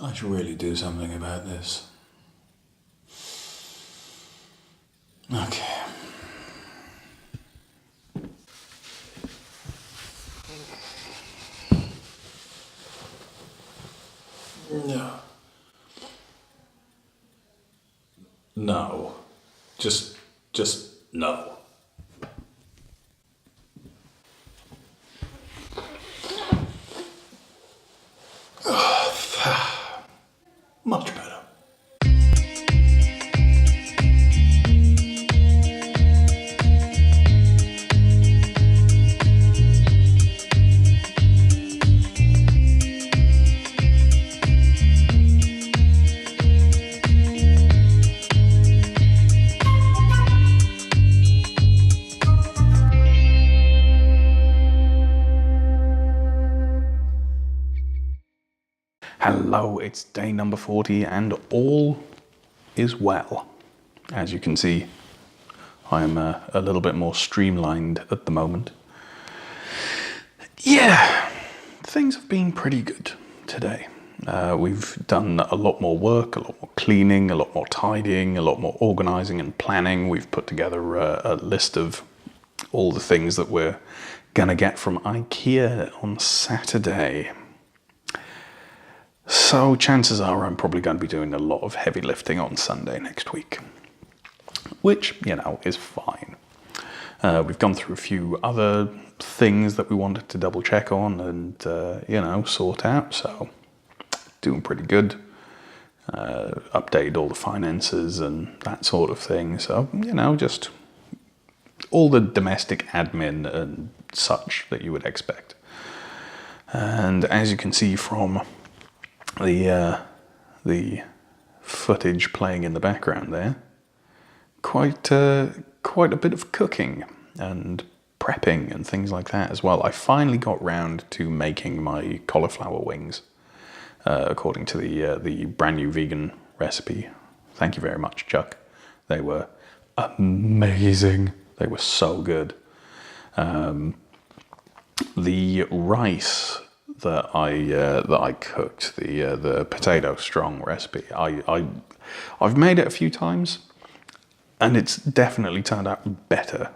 I should really do something about this. Okay. No. No. Just no. Much better. Hello, it's day number 40 and all is well. As you can see, I'm a little bit more streamlined at the moment. Yeah, things have been pretty good today. We've done a lot more work, a lot more cleaning, a lot more tidying, a lot more organising and planning. We've put together a list of all the things that we're gonna get from IKEA on Saturday. So chances are I'm probably going to be doing a lot of heavy lifting on Sunday next week, which, you know, is fine. We've gone through a few other things that we wanted to double check on and, you know, sort out. So doing pretty good. Updated all the finances and that sort of thing. So, you know, just all the domestic admin and such that you would expect. And as you can see from the footage playing in the background there, quite a bit of cooking and prepping and things like that as well. I finally got round to making my cauliflower wings according to the brand new vegan recipe. Thank you very much, Chuck. They were amazing. They were so good. The rice that I cooked, the potato strong recipe, I've made it a few times, and it's definitely turned out better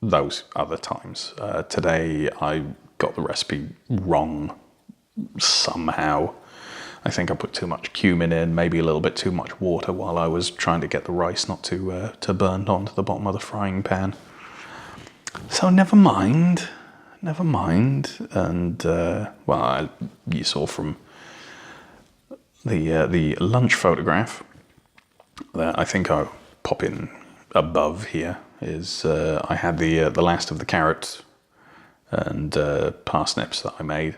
those other times. Today I got the recipe wrong somehow. I think I put too much cumin in, maybe a little bit too much water while I was trying to get the rice not to burn onto the bottom of the frying pan. So never mind. And well, you saw from the lunch photograph that I think I'll pop in above here is I had the last of the carrots and parsnips that I made,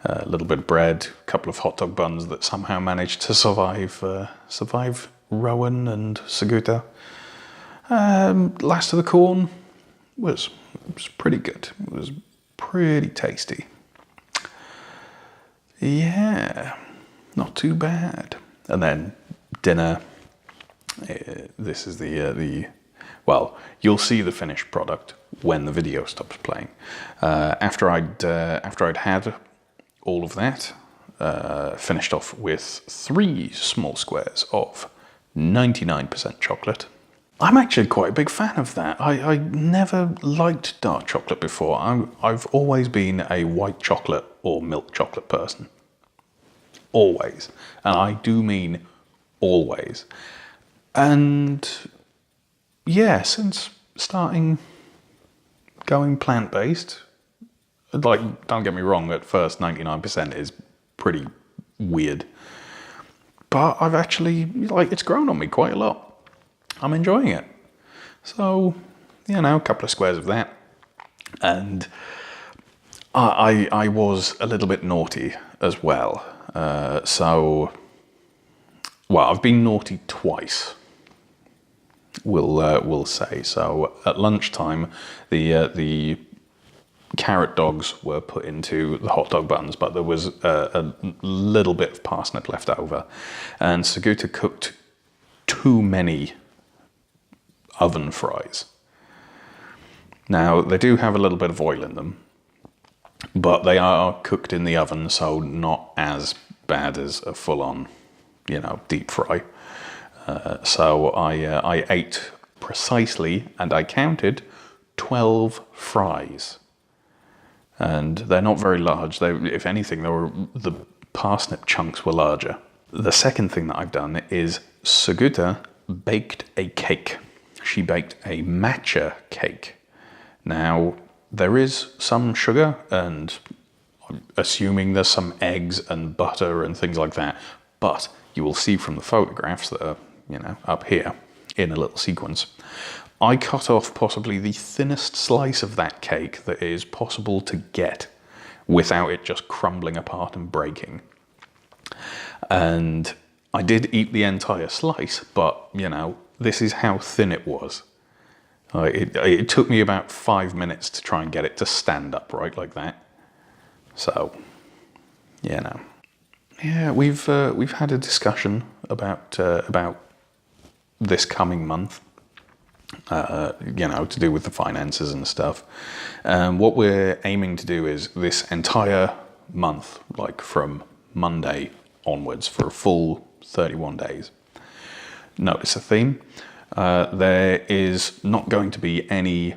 a little bit of bread, a couple of hot dog buns that somehow managed to survive Rowan and Saguta. Last of the corn was pretty good. It was pretty tasty. Yeah, not too bad. And then dinner. This is the well, you'll see the finished product when the video stops playing. After I'd had all of that, finished off with 3 small squares of 99% chocolate. I'm actually quite a big fan of that. I never liked dark chocolate before. I've always been a white chocolate or milk chocolate person. Always. And I do mean always. And yeah, since starting going plant-based, like, don't get me wrong, at first 99% is pretty weird. But I've actually, like, it's grown on me quite a lot. I'm enjoying it. So, you know, a couple of squares of that. And I was a little bit naughty as well. Well, I've been naughty twice, we'll say. So at lunchtime, the carrot dogs were put into the hot dog buns, but there was a little bit of parsnip left over. And Saguta cooked too many oven fries. Now, they do have a little bit of oil in them, but they are cooked in the oven, so not as bad as a full-on, deep fry. So I ate precisely, and I counted 12 fries. And they're not very large. If anything, the parsnip chunks were larger. The second thing that I've done is Suguta baked a cake. She baked a matcha cake. Now, there is some sugar, and I'm assuming there's some eggs and butter and things like that. But you will see from the photographs that are, up here in a little sequence, I cut off possibly the thinnest slice of that cake that is possible to get without it just crumbling apart and breaking. And I did eat the entire slice, but, this is how thin it was. It took me about 5 minutes to try and get it to stand upright like that. So, Yeah, we've had a discussion about this coming month. To do with the finances and stuff. What we're aiming to do is this entire month, like from Monday onwards, for a full 31 days. Notice a theme. There is not going to be any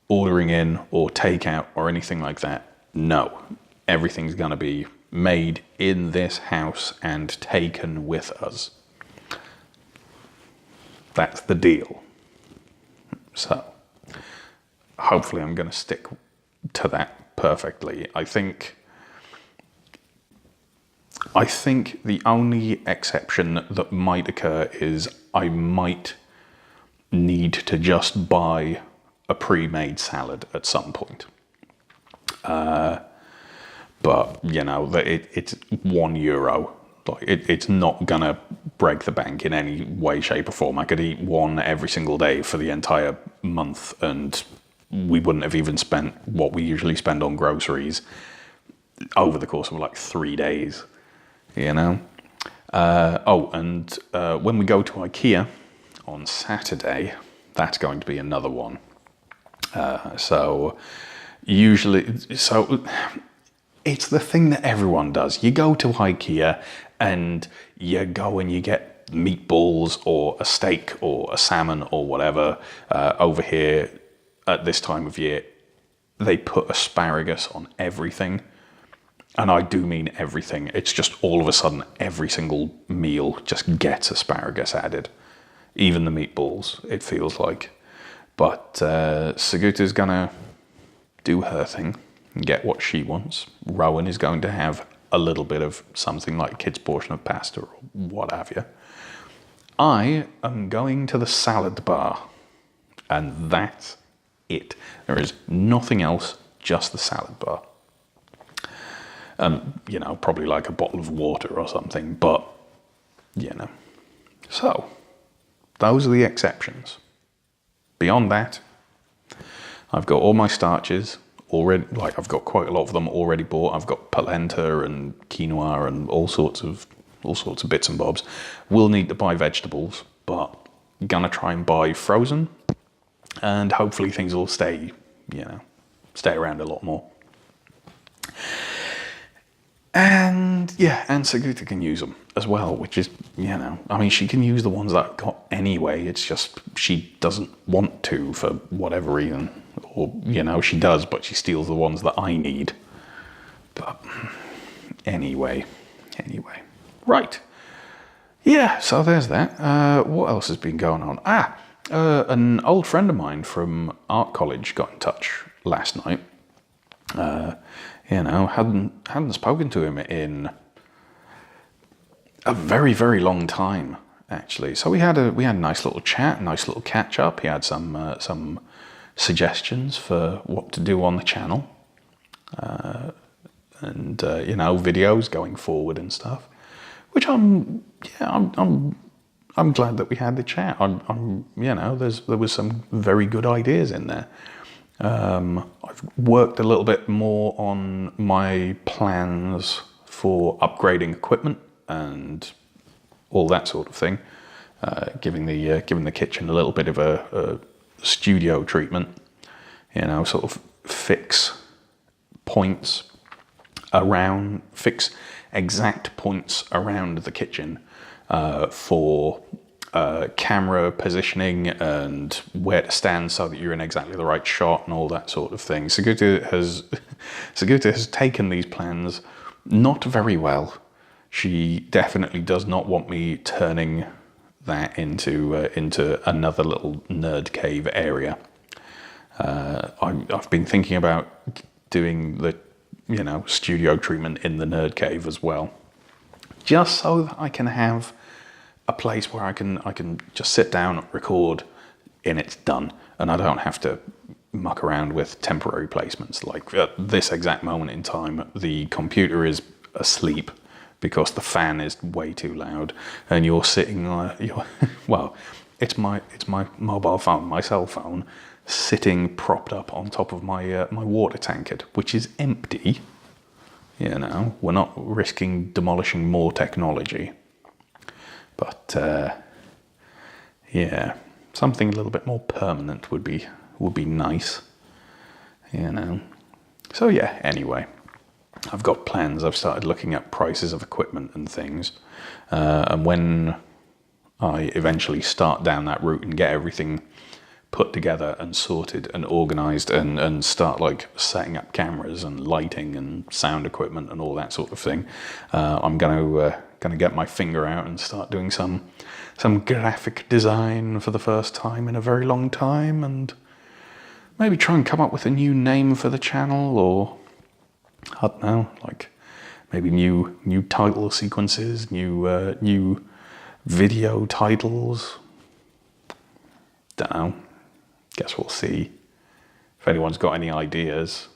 ordering in or takeout or anything like that. No, everything's going to be made in this house and taken with us. That's the deal. So, hopefully I'm going to stick to that perfectly. I think the only exception that might occur is I might need to just buy a pre-made salad at some point. But, it's €1. It's not going to break the bank in any way, shape or form. I could eat one every single day for the entire month, and we wouldn't have even spent what we usually spend on groceries over the course of like 3 days, when we go to IKEA on Saturday, that's going to be another one. It's the thing that everyone does. You go to IKEA and you go and you get meatballs or a steak or a salmon or whatever. Over here at this time of year, they put asparagus on everything. And I do mean everything. It's just all of a sudden every single meal just gets asparagus added. Even the meatballs, it feels like. But Saguta's gonna do her thing and get what she wants. Rowan is going to have a little bit of something like a kid's portion of pasta or what have you. I am going to the salad bar, and that's it. There is nothing else, just the salad bar. Probably like a bottle of water or something, but, So, those are the exceptions. Beyond that, I've got all my starches already, I've got quite a lot of them already bought. I've got polenta and quinoa and all sorts of bits and bobs. We'll need to buy vegetables, but gonna try and buy frozen, and hopefully things will stay around a lot more. And Saguta can use them as well, which is, she can use the ones that I've got anyway. It's just she doesn't want to for whatever reason. Or, she does, but she steals the ones that I need. But anyway. Right. Yeah, so there's that. What else has been going on? An old friend of mine from art college got in touch last night. Hadn't spoken to him in a very, very long time, actually. So we had a nice little chat, nice little catch up. He had some suggestions for what to do on the channel, and videos going forward and stuff. Which I'm glad that we had the chat. There was some very good ideas in there. I've worked a little bit more on my plans for upgrading equipment and all that sort of thing, giving the kitchen a little bit of a studio treatment, fix points around, fix exact points around the kitchen for camera positioning and where to stand so that you're in exactly the right shot and all that sort of thing. Saguta has taken these plans not very well. She definitely does not want me turning that into another little nerd cave area. I've been thinking about doing the studio treatment in the nerd cave as well, just so that I can have a place where I can just sit down, record, and it's done, and I don't have to muck around with temporary placements. Like at this exact moment in time, the computer is asleep because the fan is way too loud, and you're sitting. Well, it's my mobile phone, my cell phone, sitting propped up on top of my my water tankard, which is empty. We're not risking demolishing more technology. But yeah, something a little bit more permanent would be nice, So yeah, anyway, I've got plans. I've started looking at prices of equipment and things, and when I eventually start down that route and get everything put together and sorted and organized and start like setting up cameras and lighting and sound equipment and all that sort of thing, I'm gonna get my finger out and start doing some graphic design for the first time in a very long time, and maybe try and come up with a new name for the channel, or I don't know, like maybe new title sequences, new video titles. Don't know. Guess we'll see. If anyone's got any ideas,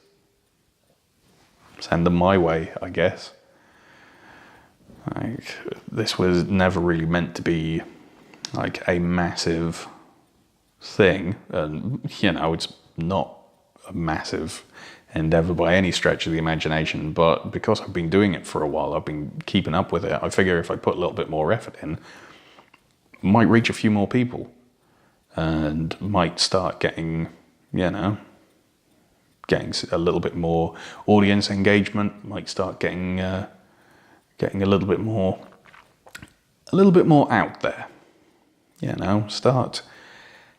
send them my way, I guess. Like, this was never really meant to be like a massive thing, and it's not a massive endeavor by any stretch of the imagination, but because I've been doing it for a while, I've been keeping up with it. I figure if I put a little bit more effort in, might reach a few more people and might start getting a little bit more audience engagement, might start getting a little bit more out there, start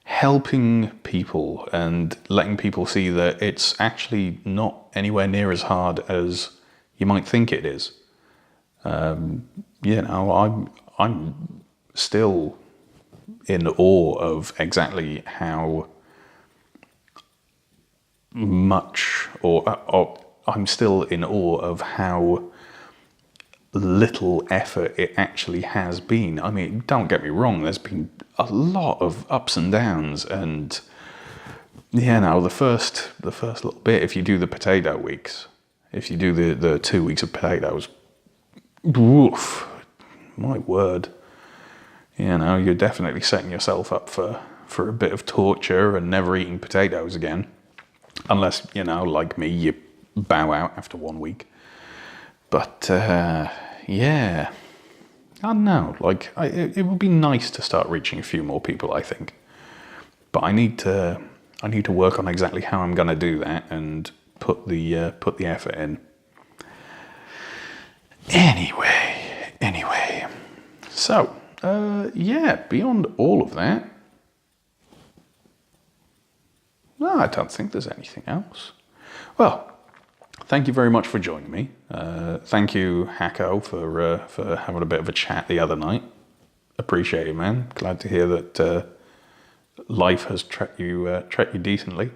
helping people and letting people see that it's actually not anywhere near as hard as you might think it is. I'm still in awe of exactly how much, or I'm still in awe of how little effort it actually has been. I mean, don't get me wrong, there's been a lot of ups and downs, and the first little bit, if you do the potato weeks, if you do the 2 weeks of potatoes, woof, my word, you're definitely setting yourself up for a bit of torture and never eating potatoes again, unless like me, you bow out after 1 week. But yeah, I don't know. Like, it would be nice to start reaching a few more people, I think. But I need to work on exactly how I'm going to do that and put the effort in. Anyway. So yeah. Beyond all of that, no, I don't think there's anything else. Well. Thank you very much for joining me. Thank you, Hacko, for having a bit of a chat the other night. Appreciate it, man. Glad to hear that life has treated you decently.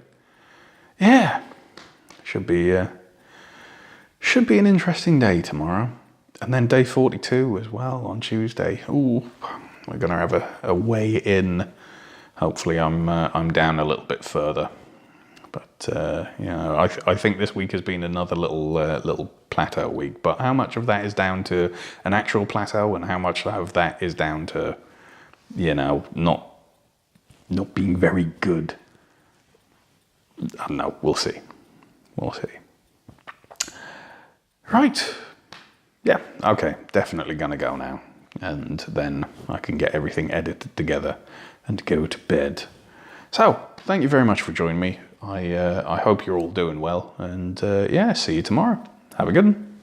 Yeah, should be an interesting day tomorrow, and then day 42 as well on Tuesday. Ooh, we're gonna have a weigh in. Hopefully, I'm down a little bit further. But I think this week has been another little plateau week. But how much of that is down to an actual plateau, and how much of that is down to, not being very good? I don't know. We'll see. Right. Yeah. Okay. Definitely gonna go now, and then I can get everything edited together and go to bed. So thank you very much for joining me. I hope you're all doing well, and yeah, see you tomorrow. Have a good one.